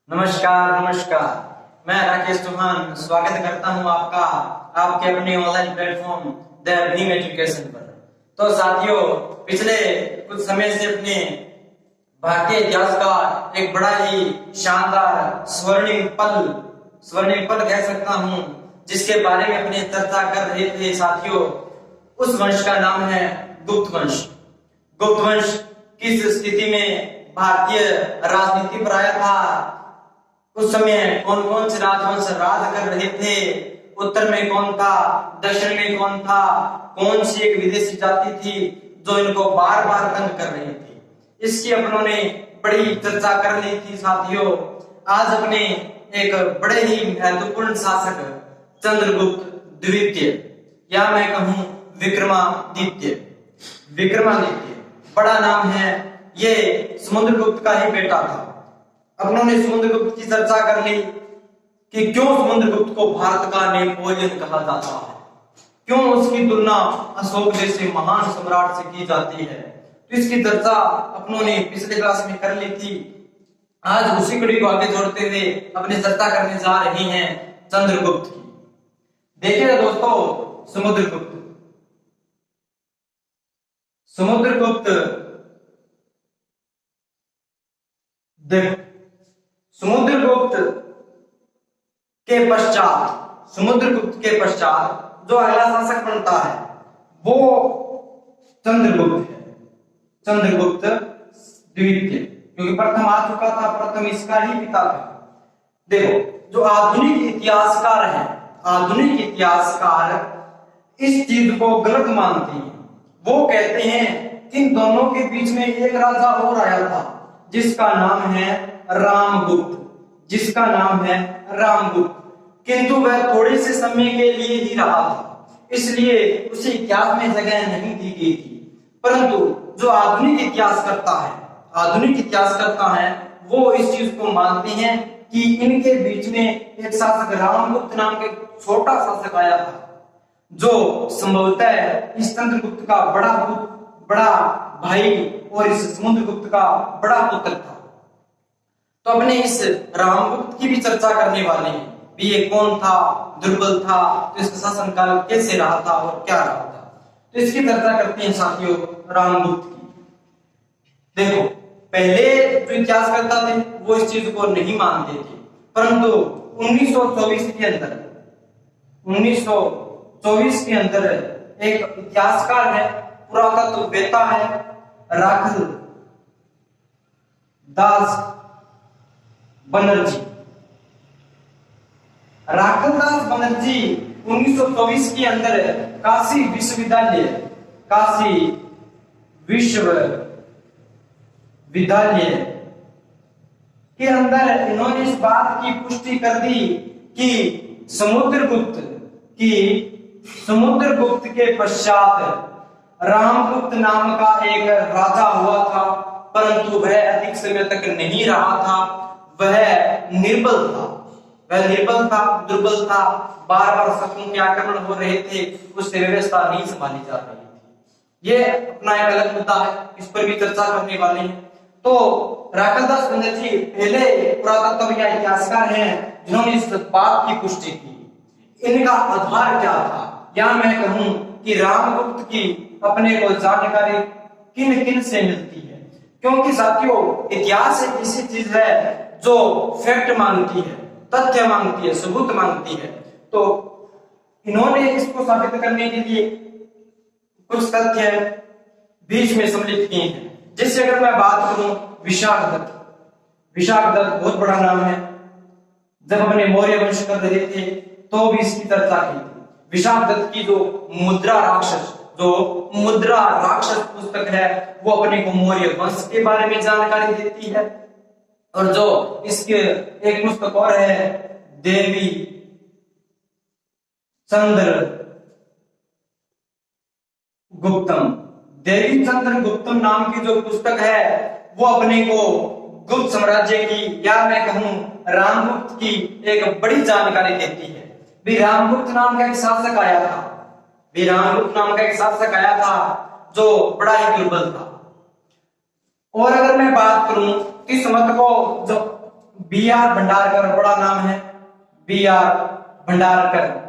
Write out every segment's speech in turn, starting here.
नमस्कार नमस्कार। मैं राकेश चौहान स्वागत करता हूं आपका आपके अपने online platform the Bhim education पर। तो साथियों, पिछले कुछ समय से अपने भारतीय इतिहास का एक बड़ा ही शानदार स्वर्णिम पल कह सकता हूं, जिसके बारे में अपने चर्चा कर रहे थे साथियों। उस वंश का नाम है गुप्त वंश। गुप्त वंश किस स्थिति में भारतीय राजनीति पर आया था, उस समय कौन कौन से राजवंश राज कर रहे थे, उत्तर में कौन था, दक्षिण में कौन था, कौन सी एक विदेशी जाति थी जो इनको बार बार तंग कर रही थी, इसकी अपनों ने बड़ी चर्चा कर ली थी साथियों। आज अपने एक बड़े ही महत्वपूर्ण शासक चंद्रगुप्त द्वितीय, या मैं कहूं विक्रमादित्य बड़ा नाम है, ये समुद्रगुप्त का ही बेटा था। अपनों ने समुद्रगुप्त की चर्चा कर ली कि क्यों समुद्रगुप्त को भारत का नेपोलियन कहा जाता है, क्यों उसकी तुलना अशोक जैसे महान सम्राट से की जाती है। तो इसकी चर्चा अपनों ने पिछले क्लास में कर ली थी। आज उसी कड़ी को आगे जोड़ते हुए अपनी चर्चा करने जा रही हैं चंद्रगुप्त की। देखिए दोस्तों, समुद्रगुप्त समुद्रगुप्त के पश्चात जो अगला शासक बनता है वो चंद्रगुप्त है, चंद्रगुप्त द्वितीय, क्योंकि प्रथम आ चुका था, प्रथम इसका ही पिता था। देखो, जो आधुनिक इतिहासकार इस चीज को गलत मानते हैं। वो कहते हैं कि इन दोनों के बीच में एक राजा और आया था जिसका नाम है रामगुप्त, किंतु वह थोड़े से समय के लिए ही रहा था, इसलिए उसे इतिहास में जगह नहीं दी गई थी। परंतु जो आधुनिक इतिहासकर्ता है वो इस चीज को मानते हैं कि इनके बीच में एक शासक रामगुप्त नाम के छोटा शासक आया था, जो संभवतः इस चंद्रगुप्त का बड़ा भाई और इस समुद्रगुप्त का बड़ा पुत्र था। तो अपने इस रामगुप्त की भी चर्चा करने वाले हैं भी, ये कौन था, दुर्बल था, तो इसका शासनकाल कैसे रहा था और क्या रहा था। तो इसकी चर्चा करते हैं साथियों रामगुप्त की। देखो, पहले जो इतिहासकर्ता थे वो इस चीज को नहीं मानते थे, परंतु 1924 के अंदर एक इतिहासकार है, पुरातत्ववेत्ता है, राखल दास बनर्जी 1924 के अंदर काशी विश्वविद्यालय के अंदर इन्होंने इस बात की पुष्टि कर दी कि समुद्रगुप्त के पश्चात रामगुप्त नाम का एक राजा हुआ था, परंतु वह अधिक समय तक नहीं रहा था। वह निर्बल था, दुर्बल था, बार बार शत्रुओं के आक्रमण हो रहे थे, उससे व्यवस्था नहीं संभाली जा रही थी। ये अपना एक अलग मुद्दा है, इस पर भी चर्चा करने वाले हैं। तो राखलदास बनर्जी पहले पुरातत्व या इतिहासकार हैं जिन्होंने इस बात की पुष्टि की। इनका आधार क्या था, या मैं कहूं कि रामगुप्त की अपने को जानकारी किन किन से मिलती है, क्योंकि साथियों इतिहास एक ऐसी चीज है जो फैक्ट मांगती है, तथ्य मांगती है, सबूत मांगती है। तो इन्होंने इसको साबित करने के लिए कुछ तथ्य बीच में सम्मिलित किए हैं। जैसे अगर मैं बात करूं विशाख दत्त बहुत बड़ा नाम है। जब अपने मौर्य वंश कर रहे थे तो भी इसकी चर्चा की थी। विशाख दत्त की जो मुद्रा राक्षस पुस्तक है वो अपने को मौर्य वंश के बारे में जानकारी देती है। और जो इसके एक पुस्तक और है देवी चंद्र गुप्तम नाम की जो पुस्तक है वो अपने को गुप्त साम्राज्य की, या मैं कहूं रामगुप्त की एक बड़ी जानकारी देती है। भी रामगुप्त नाम का एक शासक आया था जो बड़ा ही दुर्बल था। और अगर मैं बात करूं इस मत को जो बी आर भंडारकर, बड़ा नाम है B R Bhandarkar.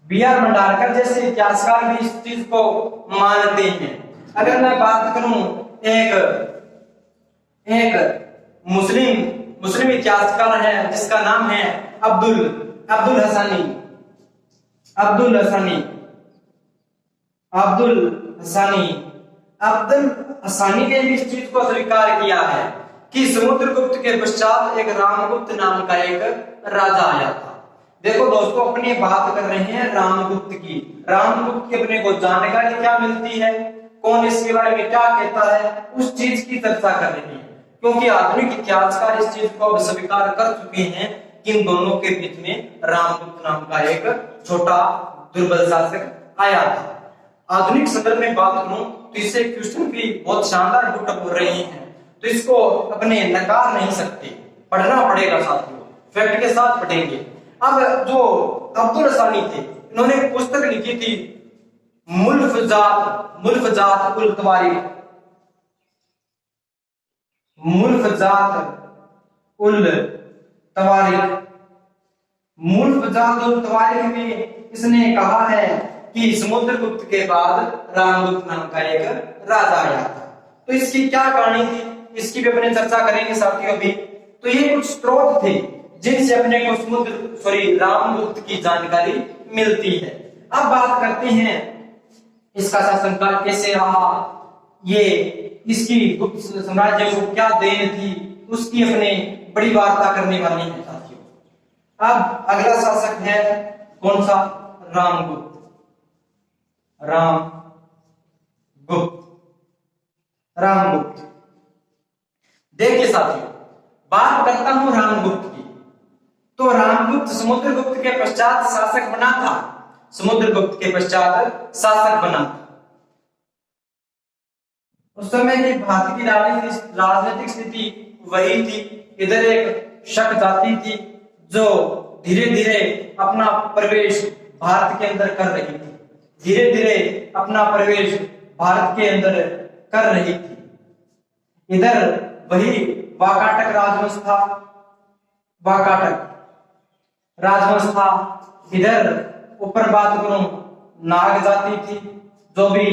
B R Bhandarkar जैसे इतिहासकार भी इस चीज को मानते हैं। अगर मैं बात करूं एक मुस्लिम इतिहासकार है जिसका नाम है अब्दुल हसानी। अब्दुल हसानी ने भी इस चीज को स्वीकार किया है कि समुद्रगुप्त के पश्चात एक रामगुप्त नाम का एक राजा आया था। देखो दोस्तों, अपनी बात कर रहे हैं रामगुप्त की। रामगुप्त की अपने को जानकारी क्या मिलती है, कौन इसके बारे में क्या कहता है, उस चीज की चर्चा कर रहे हैं। क्योंकि आधुनिक इतिहासकार इस चीज को स्वीकार कर चुके हैं कि इन दोनों के बीच में रामगुप्त नाम का एक छोटा दुर्बल शासक आया था। आधुनिक संदर्भ में बात करूं तो इससे क्वेश्चन भी बहुत शानदार पुटअप हो रहे हैं, तो इसको अपने नकार नहीं सकते, पढ़ना पड़ेगा साथियों, फैक्ट के साथ पढ़ेंगे। अब जो अब्दुल हसानी थे, इन्होंने एक पुस्तक लिखी थी मुल्फजात उल तवारीख। में इसने कहा है कि समुद्रगुप्त के बाद रामगुप्त नाम का एक राजा आया था। तो इसकी क्या कहानी थी, इसकी भी अपने चर्चा करेंगे साथियों अभी। तो ये कुछ स्रोत थे जिनसे अपने को रामगुप्त की जानकारी मिलती है। अब बात करते हैं इसका शासनकाल कैसे रहा, ये इसकी गुप्त साम्राज्य को क्या देन थी, उसकी अपने बड़ी वार्ता करने वाली है साथियों। अब अगला शासक है कौन सा, रामगुप्त। देखिए साथियों, बात करता हूं रामगुप्त की। तो रामगुप्त समुद्रगुप्त के पश्चात शासक बना था, उस समय की भारत की राजनीतिक स्थिति वही थी। इधर एक शक जाति थी जो धीरे धीरे अपना प्रवेश भारत के अंदर कर रही थी, इधर वही वाकाटक राजवंश था। इधर ऊपर बात करूं, नाग जाति थी जो भी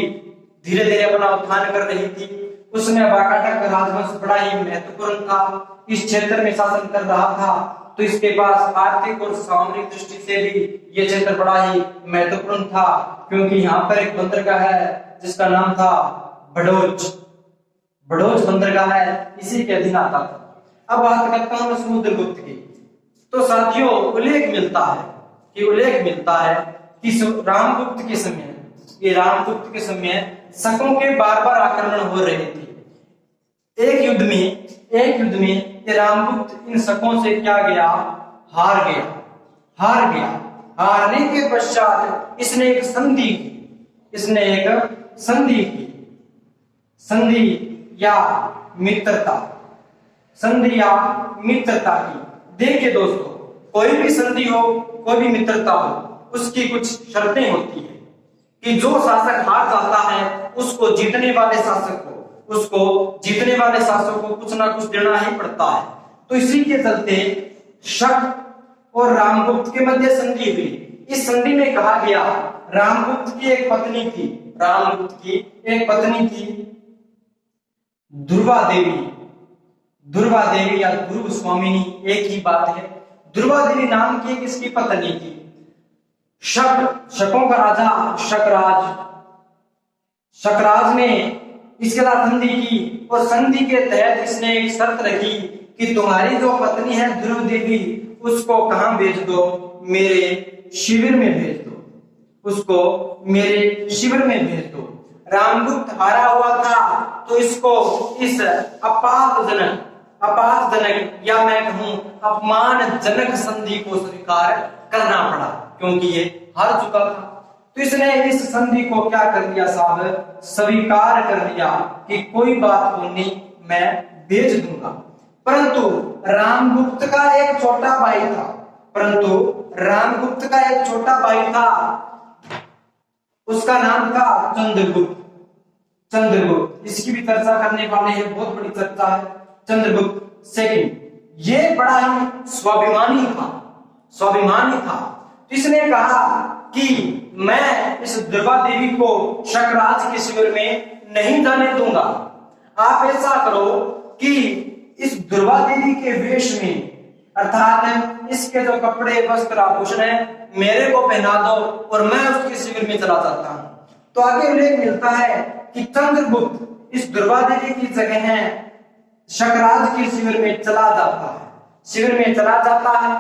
धीरे धीरे अपना उत्थान कर रही थी। उसमें वाकाटक राजवंश बड़ा ही महत्वपूर्ण था, इस क्षेत्र में शासन कर रहा था। तो इसके पास आर्थिक और सामरिक दृष्टि से भी ये क्षेत्र बड़ा ही महत्वपूर्ण था, क्योंकि यहाँ पर एक बंदरगाह है जिसका नाम था भड़ोच बंदरगाह है, इसी के अधीन आता था। अब बात करता हूं समुद्रगुप्त की। तो साथियों उल्लेख मिलता है कि रामगुप्त के समय शकों के बार बार आक्रमण हो रहे थे। एक युद्ध में ये रामगुप्त इन शकों से क्या गया, हार गया। हारने के पश्चात इसने एक संधि की, संधि या मित्रता की। देखिए दोस्तों, कोई भी संधि हो, कोई भी मित्रता हो, उसकी कुछ शर्तें होती है कि जो शासक हार जाता है उसको जीतने वाले शासक को कुछ ना कुछ देना ही पड़ता है। तो इसी के चलते शक और रामगुप्त के मध्य संधि हुई। इस संधि में कहा गया, रामगुप्त की एक पत्नी थी ध्रुवा देवी या ध्रुव स्वामिनी, एक ही बात है। ध्रुवा देवी नाम की एक इसकी पत्नी थी। शकों का राजा शकराज ने इसके साथ संधि की, और संधि के तहत इसने एक शर्त रखी कि तुम्हारी जो पत्नी है ध्रुव देवी, उसको कहां भेज दो, मेरे शिविर में भेज दो। रामगुप्त हारा हुआ था, तो इसको इस अपमानजनक या मैं कहूं अपमानजनक संधि को स्वीकार करना पड़ा, क्योंकि ये हार चुका था। तो इसने इस संधि को क्या कर दिया साहब, स्वीकार कर दिया कि कोई बात नहीं, मैं भेज दूंगा। परंतु रामगुप्त का एक छोटा भाई था, उसका नाम था चंद्रगुप्त। इसकी भी चर्चा करने वाले हैं, बहुत बड़ी चर्चा है। चंद्रगुप्त सेकंड, ये बड़ा ही स्वाभिमानी था। तो इसने कहा कि मैं इस दुर्गा देवी को शकराज के शिविर में नहीं जाने दूंगा। आप ऐसा करो कि इस दुर्गा देवी के वेश में, अर्थात इसके जो कपड़े वस्त्र आभूषण है, मेरे को पहना दो और मैं उसके शिविर में चला जाता हूं। तो आगे उल्लेख मिलता है कि चंद्रगुप्त इस दुर्गा देवी की जगह है शकराज के शिविर में चला जाता है।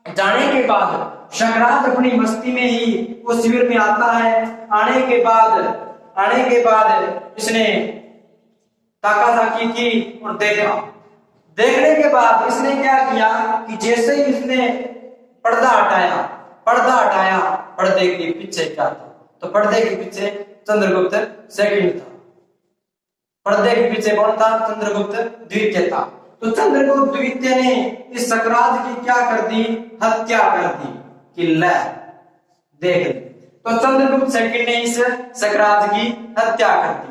जाने के बाद शकराज अपनी मस्ती में ही वो शिविर में आता है। आने के बाद इसने ताकाझाकी की और देखने के बाद इसने क्या किया कि जैसे ही इसने पर्दा हटाया, पर्दे के पीछे क्या था? तो पर्दे के पीछे चंद्रगुप्त सेकंड था। पर्दे के पीछे कौन था? चंद्रगुप्त द्वितीय था। तो चंद्रगुप्त द्वितीय ने इस शकराज की क्या कर दी? हत्या कर दी कि ले देख। तो चंद्रगुप्त सेकंड ने इस शकराज की हत्या कर दी।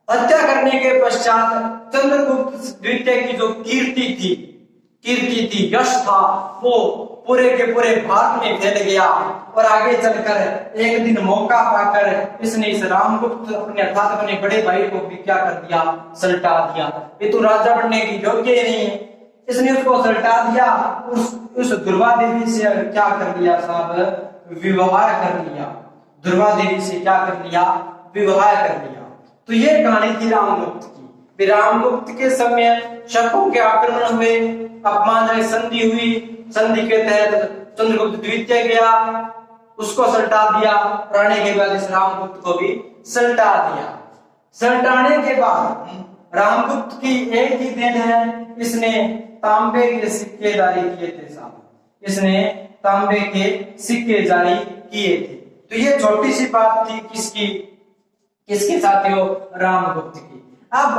हत्या करने के पश्चात चंद्रगुप्त द्वितीय की जो कीर्ति थी, यश था, वो पूरे के पूरे भारत में फैल गया। और आगे चलकर एक दिन मौका पाकर इसने इस रामगुप्त अपने बड़े भाई को भी क्या कर दिया? सल्टा दिया। ये तो राजा बनने की योग्य नहीं है। इसने उसको सल्टा दिया। उस दुर्गा देवी से क्या कर लिया साहब? विवाह कर लिया। दुर्गा देवी से क्या कर लिया? विवाह कर लिया। तो ये कहानी थी रामगुप्त की। रामगुप्त के समय शकों के आक्रमण हुए, अपमानजनक संधि हुई। संधि के तहत चंद्रगुप्त द्वितीय गया, उसको सल्टा दिया। आने के बाद इस रामगुप्त को भी सल्टा दिया। सल्टाने के बाद रामगुप्त की एक ही देन है, इसने तांबे के सिक्के जारी किए थे साहब। इसने तांबे के सिक्के जारी किए थे। तो ये छोटी सी बात थी किसके साथियों? रामगुप्त की। अब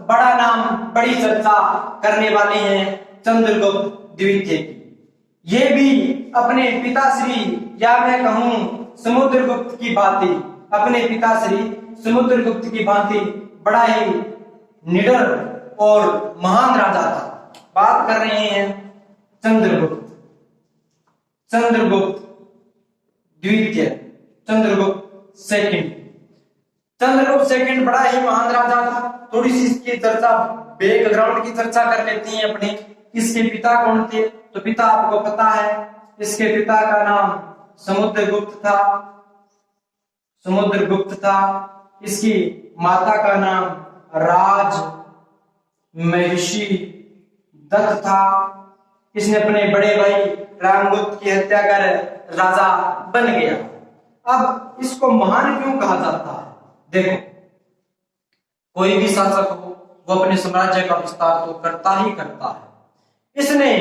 बड़ा नाम, बड़ी चर्चा करने वाले हैं चंद्रगुप्त द्वितीय की। ये भी अपने पिताश्री, या मैं कहूं समुद्रगुप्त की भांति, अपने पिताश्री समुद्रगुप्त की भांति बड़ा ही निडर और महान राजा था। बात कर रहे हैं चंद्रगुप्त द्वितीय, चंद्रगुप्त सेकंड बड़ा ही महान राजा था। थोड़ी सी इसकी चर्चा, बैकग्राउंड की चर्चा कर लेती हैं अपने। इसके पिता कौन थे? तो पिता आपको पता है, इसके पिता का नाम समुद्रगुप्त था। इसकी माता का नाम राज महिषी दत्त था। इसने अपने बड़े भाई रामगुप्त की हत्या कर राजा बन गया। अब इसको महान क्यों कहा जाता है? देखो, कोई भी शासक हो, वो अपने साम्राज्य का विस्तार तो करता ही करता है। इसने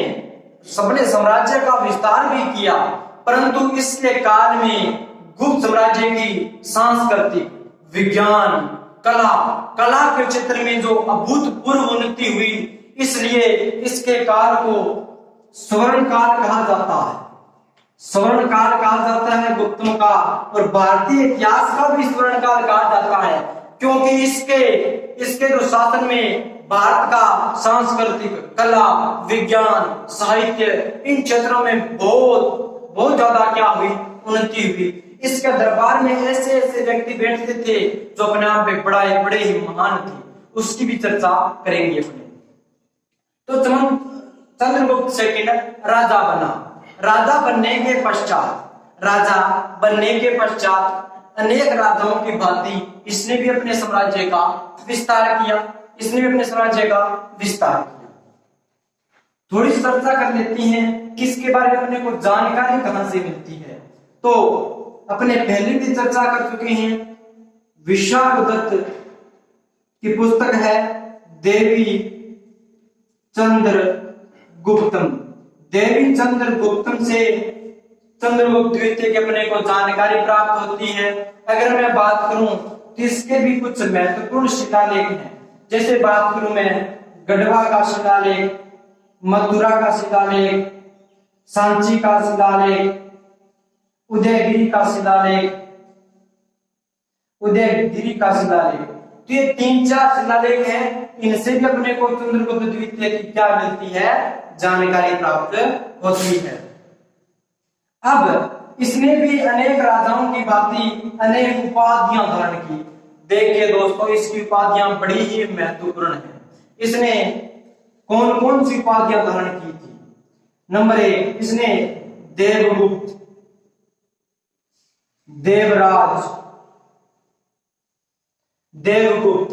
अपने साम्राज्य का विस्तार भी किया, परंतु इसके काल में गुप्त साम्राज्य की सांस्कृतिक, विज्ञान, कला के क्षेत्र में जो अभूतपूर्व उन्नति हुई, इसलिए इसके काल को स्वर्ण काल कहा जाता है। स्वर्ण काल कहा जाता है गुप्तों का, और भारतीय इतिहास का भी स्वर्ण काल कहा जाता है, क्योंकि इसके जो शासन में भारत का सांस्कृतिक, कला, विज्ञान, साहित्य, इन क्षेत्रों में बहुत ज्यादा क्या हुई? उन्नति हुई। इसके दरबार में ऐसे व्यक्ति बैठते थे जो अपने आप में बड़े ही महान थे। उसकी भी चर्चा करेंगे अपने। तो चंद्रगुप्त सेकंड राजा बना। राजा बनने के पश्चात अनेक राजाओं की भांति इसने भी अपने साम्राज्य का विस्तार किया। थोड़ी चर्चा कर लेती हैं कि इसके बारे में अपने को जानकारी कहां से मिलती है। तो अपने पहले भी चर्चा कर चुके हैं। विशाख दत्त की पुस्तक है देवी चंद्रगुप्तम से चंद्रगुप्त द्वितीय के अपने को जानकारी प्राप्त होती है। अगर मैं बात करूं तो इसके भी कुछ महत्वपूर्ण शिलालेख हैं। जैसे बात करूं मैं गढ़वा का शिलालेख, मथुरा का शिलालेख, सांची का शिलालेख, उदयगिरी का शिलालेख। तो ये 3-4 शिलालेख हैं, इनसे भी अपने को चंद्रगुप्त द्वितीय की क्या मिलती है, जानकारी प्राप्त होती है। अब इसने भी अनेक राजाओं की भांति अनेक उपाधियां धारण की। देखिए दोस्तों, इसकी उपाधियां बड़ी ही महत्वपूर्ण हैं। इसने कौन कौन सी उपाधियां धारण की थी? नंबर 1, इसने देवगुप्त, देवराज, देवगुप्त,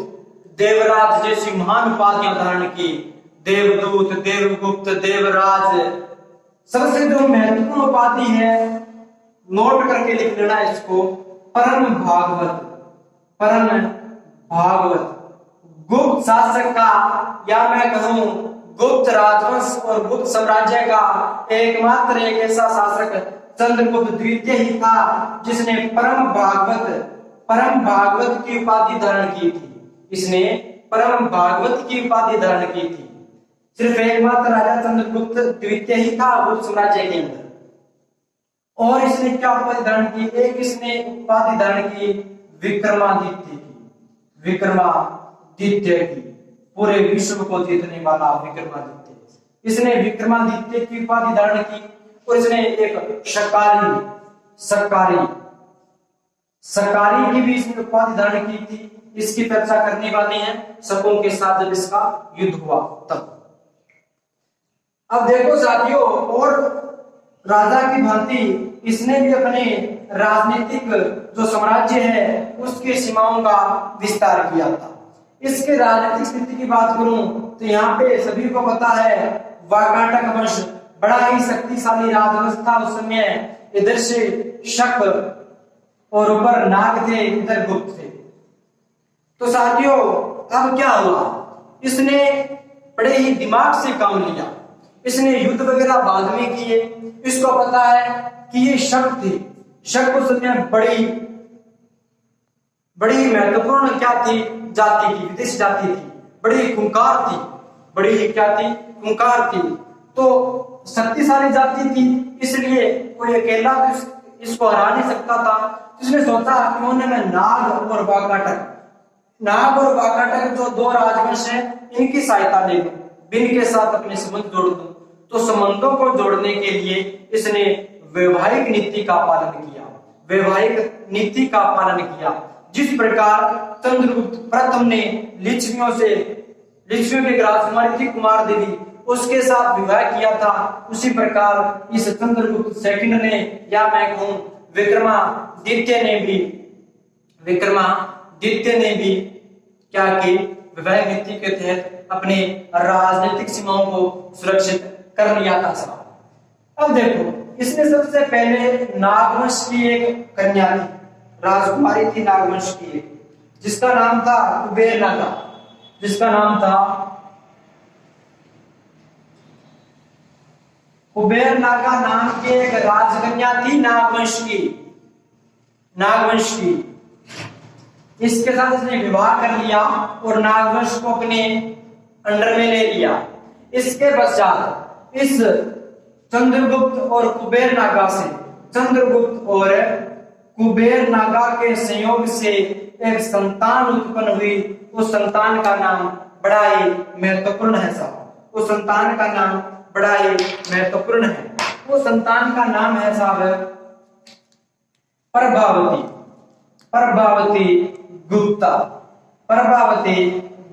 देवराज जैसी महान उपाधियां धारण की। देवदूत, देवगुप्त, देवराज। सबसे जो महत्वपूर्ण उपाधि है, नोट करके लिख लेना इसको, परम भागवत। परम भागवत गुप्त शासक का, या मैं कहूं गुप्त राजवंश और गुप्त साम्राज्य का एकमात्र एक ऐसा शासक चंद्रगुप्त द्वितीय ही था जिसने परम भागवत की उपाधि धारण की थी। इसने परम भागवत की उपाधि धारण की थी। सिर्फ एकमात्र राजा चंद्रगुप्त द्वितीय ही था गुप्त साम्राज्य के अंदर। और इसने क्या उपाधि धारण की? एक इसने उपाधि धारण की विक्रमादित्य की, विक्रमादित्य की, पूरे विश्व को जीतने वाला विक्रमादित्य। इसने विक्रमादित्य की उपाधि धारण की। और इसने एक शकारी की भी इसने उपाधि धारण की थी। इसकी चर्चा करने वाले हैं शकों के साथ जब इसका युद्ध हुआ तब। अब देखो साथियों, और राजा की भांति इसने भी अपने राजनीतिक जो साम्राज्य है उसकी सीमाओं का विस्तार किया था। इसके राजनीतिक स्थिति की बात करूं तो यहाँ पे सभी को पता है, वाकाटक वंश बड़ा ही शक्तिशाली राजवंश था उस समय। इधर से शक और ऊपर नाग थे, इधर गुप्त थे। तो साथियों, अब क्या हुआ? इसने बड़े ही दिमाग से काम लिया। इसने युद्ध वगैरह बाद में किए। इसको पता है कि ये शक थी। शक उस समय बड़ी महत्वपूर्ण क्या थी? जाति की, विदेश जाति थी, बड़ी खूंखार थी, बड़ी ही क्या थी? खूंखार थी। तो शक्तिशाली जाति थी, इसलिए कोई अकेला इसको हरा नहीं सकता था। इसने सोचा क्यों न मैं नाग और वाकाटक जो दो राजवंश हैं इनकी सहायता ले लूं, इनके साथ अपने संबंध जोड़ दूं। तो संबंधों को जोड़ने के लिए इसने वैवाहिक नीति का पालन किया। जिस प्रकार चंद्रगुप्त प्रथम ने लिच्छवियों की राजकुमारी थी कुमार देवी, उसके साथ विवाह किया था, उसी प्रकार इस चंद्रगुप्त सेकंड ने, या मैं कहूं विक्रमादित्य ने भी क्या की? विवाह नीति के तहत अपने राजनीतिक सीमाओं को सुरक्षित कर लिया था। अब देखो, इसने सबसे पहले नागवंश की एक कन्या थी, राजकुमारी थी नागवंश की एक, जिसका नाम था कुबेर नागा नाम की एक राजकन्या थी नागवंश की। इसके साथ इसने विवाह कर लिया और नागवंश को अपने अंडर में ले लिया। इसके पश्चात इस चंद्रगुप्त और कुबेर नागा के संयोग से एक संतान उत्पन्न हुई। उस संतान का नाम बड़ा ही महत्वपूर्ण है साहब। उस संतान का नाम बड़ा ही महत्वपूर्ण है। वो संतान का नाम है साहब प्रभावती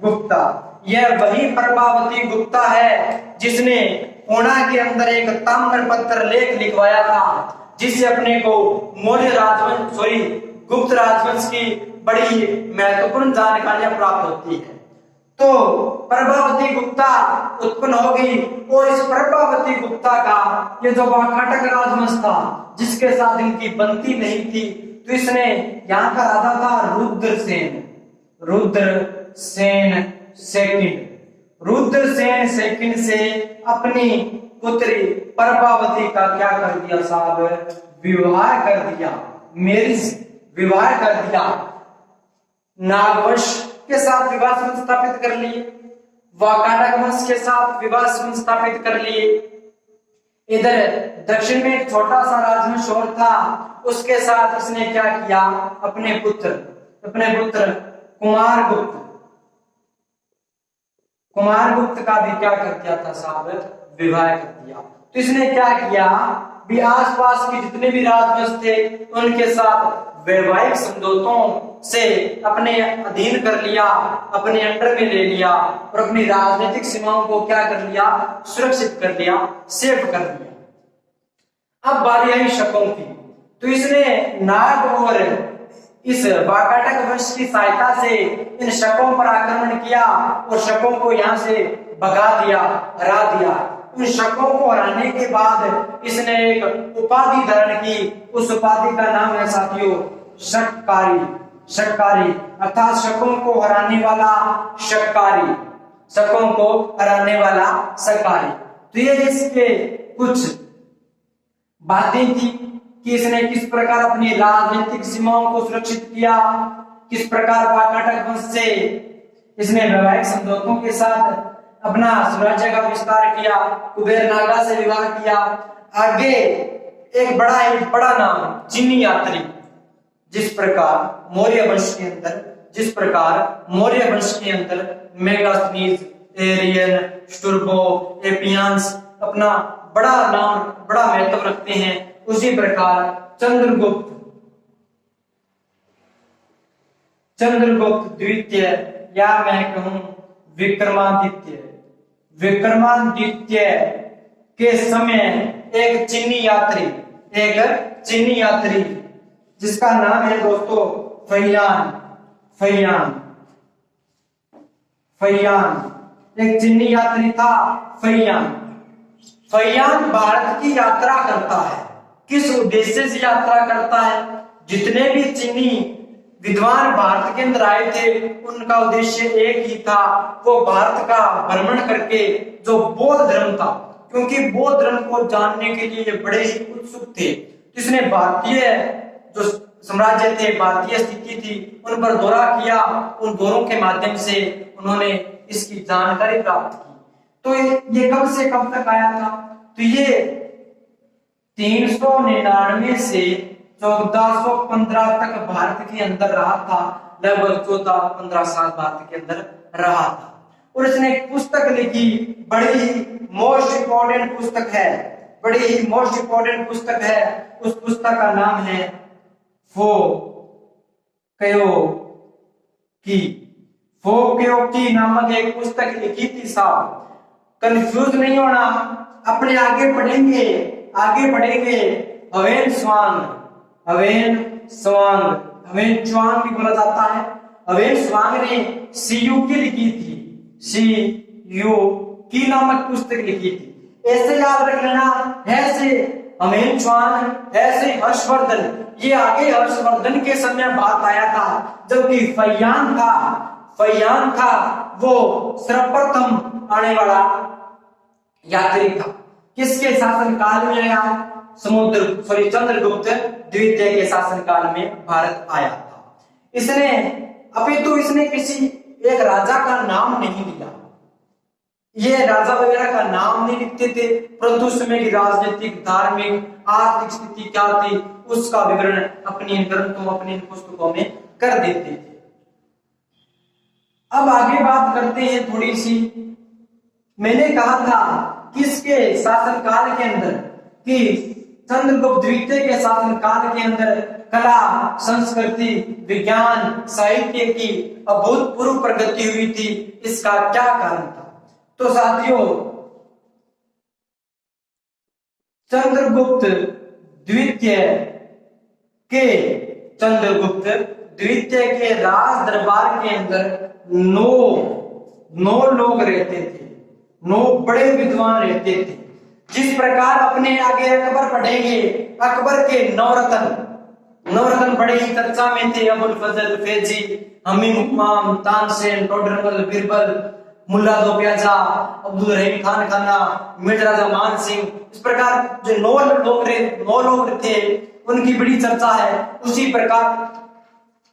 गुप्ता। यह वही प्रभावती गुप्ता है जिसने पूना के अंदर एक ताम्र पत्र लेख लिखवाया था, जिससे अपने को गुप्त राजवंश की बड़ी महत्वपूर्ण जानकारियां प्राप्त होती है। तो प्रभावती गुप्ता उत्पन्न हो गई और इस प्रभावती गुप्ता का ये जो वाकाटक राजवंश था जिसके साथ इनकी बनती नहीं थी, तो इसने यहाँ का राजा था रुद्रसेन सेकंड से अपनी पुत्री प्रभावती का क्या कर दिया साहब? विवाह कर दिया। नागवंश के साथ विवाह संबंध स्थापित कर लिए, वाकाटक वंश के साथ विवाह संबंध स्थापित कर लिए। इधर दक्षिण में एक छोटा सा राजवंश और था, उसके साथ इसने क्या किया? अपने पुत्र कुमारगुप्त कुमारगुप्त का भी क्या कर दिया था साहब, विवाह कर दिया। तो इसने क्या किया भी आसपास के जितने भी राजवंश थे उनके साथ वैवाहिक समझौतों से अपने अधीन कर लिया, अपने अंडर में ले लिया और अपनी राजनीतिक सीमाओं को क्या कर लिया, सुरक्षित कर लिया, सेफ कर लिया। अब बारी आई शकों की। तो इसने नाग और इस वाकाटक वंश की सहायता से इन शकों पर आक्रमण किया और शकों को यहाँ से भगा दिया, हरा दिया। उन शकों को हराने के बाद इसने एक उपाधि धारण की। उस उपाधि का नाम है साथियों शक्कारी। शक्कारी अर्थात शकों को हराने वाला शक्कारी, शकों को हराने वाला शक्कारी। तो ये इसके कुछ बातें थी कि इसने किस प्रकार अपनी राजनीतिक सीमाओं को सुरक्षित किया, किस प्रकार वाकाटक वंश से इसने वैवाहिक समझौतों के साथ अपना स्वराज्य का विस्तार किया, कुबेर नागा से विवाह किया। आगे एक बड़ा नाम चीनी यात्री, जिस प्रकार मौर्य वंश के अंदर मेगास्थनीज, एरियन, स्टुर्बो, एपियंस अपना बड़ा नाम, बड़ा महत्व रखते हैं, उसी प्रकार चंद्रगुप्त द्वितीय या मैं कहूं विक्रमादित्य के समय एक चीनी यात्री जिसका नाम है दोस्तों फैयान, एक चीनी यात्री था फैयान भारत की यात्रा करता है। किस उद्देश्य से यात्रा करता है? जितने भी चीनी विद्वान भारत के अंदर आए थे उनका उद्देश्य एक ही था, वो भारत का भ्रमण करके जो बौद्ध धर्म था, क्योंकि बौद्ध धर्म को जानने के लिए ये बड़े ही उत्सुक थे। इसने भारतीय जो साम्राज्य थे, भारतीय स्थिति थी, उन पर दौरा किया। उन दौरों के माध्यम से उन्होंने इसकी जानकारी प्राप्त की। तो ये कब से कब तक आया था? तो ये 399 से 1415 तक भारत के अंदर रहा था। लगभग 14-15 साल भारत के अंदर रहा था। और इसने एक पुस्तक लिखी, बड़ी ही मोस्ट इंपॉर्टेंट पुस्तक है। उस पुस्तक का नाम है फोक्योकी नामक एक पुस्तक लिखी थी साहब। कंफ्यूज नहीं होना, अपने आगे बढ़ेंगे। हवेन च्वांग भी बोला जाता है। हवेन च्वांग ने सीयू की लिखी थी, सीयू की नामक पुस्तक लिखी थी। ऐसे याद रख लेना, ऐसे हवेन च्वांग, ऐसे हर्षवर्धन। ये आगे हर्षवर्धन के समय बात आया था, जबकि फैयान था वो सर्वप्रथम आने वाला यात्री था। किसके शासनकाल में आया? चंद्रगुप्त द्वितीय के शासनकाल में भारत आया था। इसने किसी एक राजा का नाम नहीं लिया। ये राजा वगैरह का नाम नहीं लिखते थे, परंतु उस समय की राजनीतिक, धार्मिक, आर्थिक स्थिति क्या थी उसका विवरण अपनी ग्रंथों, अपनी पुस्तकों में कर देते थे। अब आगे बात करते हैं थोड़ी सी। मैंने कहा था किसके शासनकाल के अंदर, कि चंद्रगुप्त द्वितीय के शासनकाल के अंदर कला, संस्कृति, विज्ञान, साहित्य की अभूतपूर्व प्रगति हुई थी। इसका क्या कारण था? तो साथियों, चंद्रगुप्त द्वितीय के राज दरबार के अंदर 9 लोग रहते थे, 9 बड़े विद्वान रहते थे। जिस प्रकार अपने आगे अकबर पढ़ेंगे, अकबर के 9 रत्न बड़े ही चर्चा में थे। अबुल फजल, फैजी, हमीम हुमाम, तानसेन, टोडरमल, बिरबल, मुल्ला दो प्याजा, अब्दुल रहीम खान खाना, मिर्जा राजा मान सिंह। इस प्रकार जो 9 लोग थे उनकी बड़ी चर्चा है। उसी प्रकार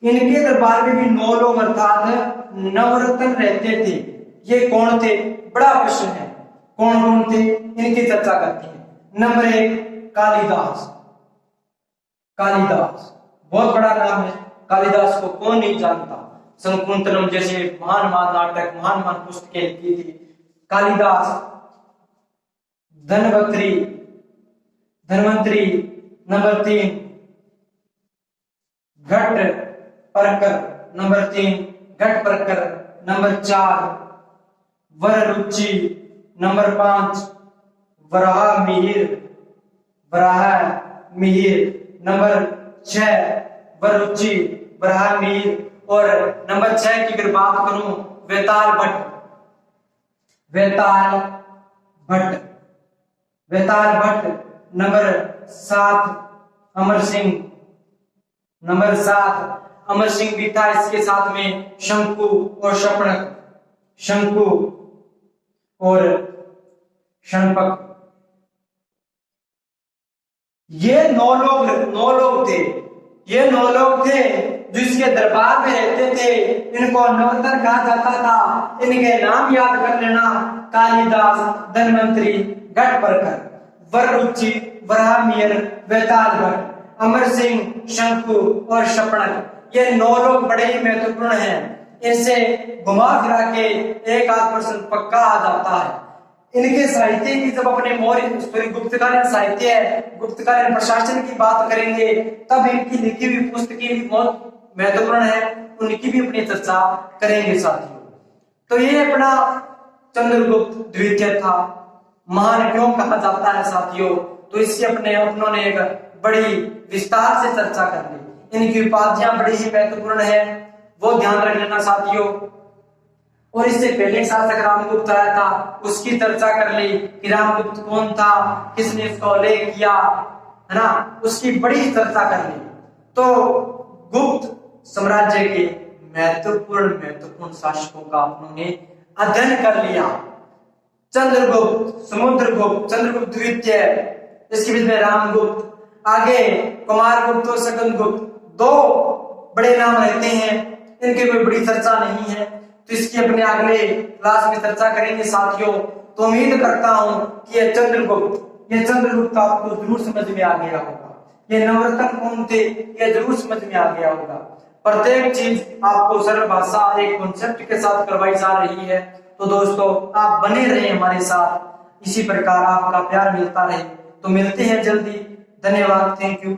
इनके दरबार में भी 9 लोग अर्थात नवरत्न रहते थे। ये कौन थे? बड़ा प्रश्न है। कौन थे? इनकी चर्चा करते हैं। नंबर 1 कालिदास। बहुत बड़ा नाम है। कालिदास को कौन नहीं जानता? शकुंतलम जैसे महान महान नाटक, महान महान पुस्तकें लिखी थी। कालिदास धनवंतरी नंबर 3, घट परकर नंबर 3, घट परकर number 4, Vararuchi number 5, Varaha Mihir number 6, Vararuchi Varaha Mihir. और नंबर 6 की अगर बात करूं, वेताल भट्ट नंबर 7, अमर सिंह नंबर 7, अमर सिंह भी था। इसके साथ में शंकु और शंपक। ये 9 लोग थे जो इसके दरबार में रहते थे। इनको नवरत्न कहा जाता था। इनके नाम याद कर लेना, कालिदास, धनवंतरी, घटबरकर, वररुचि, वराह मिहिर, वेताल भट्ट, अमर सिंह, शंकु और शपणक। ये 9 लोग बड़े ही महत्वपूर्ण हैं। इनसे घुमा फिरा के एक आध प्रश्न पक्का आ जाता है। इनके साहित्य की जब अपने गुप्तकालीन साहित्य है, गुप्तकालीन प्रशासन की बात करेंगे, तब इनकी लिखी हुई पुस्तकें भी बहुत महत्वपूर्ण है, उनकी भी अपनी चर्चा करेंगे साथियों। तो ये अपना चंद्रगुप्त द्वितीय था। महान क्यों कहा जाता है साथियों? तो इसकी अपनों ने एक बड़ी विस्तार से चर्चा कर ली। इनकी उपाधियां बड़ी ही महत्वपूर्ण है, वो ध्यान रख लेना साथियों। और इससे पहले शासक रामगुप्त आया था, उसकी चर्चा कर ली कि रामगुप्त कौन था, किसने इसका उल्लेख किया, है ना, उसकी बड़ी चर्चा कर ली। तो गुप्त साम्राज्य के महत्वपूर्ण शासकों का उन्होंने अध्ययन कर लिया। चंद्रगुप्त द्वितीय, इसके बीच में रामगुप्त, आगे कुमारगुप्त और सकंदगुप्त, 2 बड़े नाम रहते हैं। इनकी कोई बड़ी चर्चा नहीं है, तो इसकी अपने अगले क्लास में चर्चा करेंगे साथियों। तो उम्मीद करता हूं कि ये चंद्रगुप्त आपको जरूर समझ में आ गया होगा। ये नवरत्न कौन थे, ये जरूर समझ में आ गया होगा। प्रत्येक चीज आपको सरल भाषा एक कॉन्सेप्ट के साथ करवाई जा रही है। तो दोस्तों, आप बने रहे हमारे साथ, इसी प्रकार आपका प्यार मिलता रहे। तो मिलते हैं जल्दी। धन्यवाद, थैंक यू।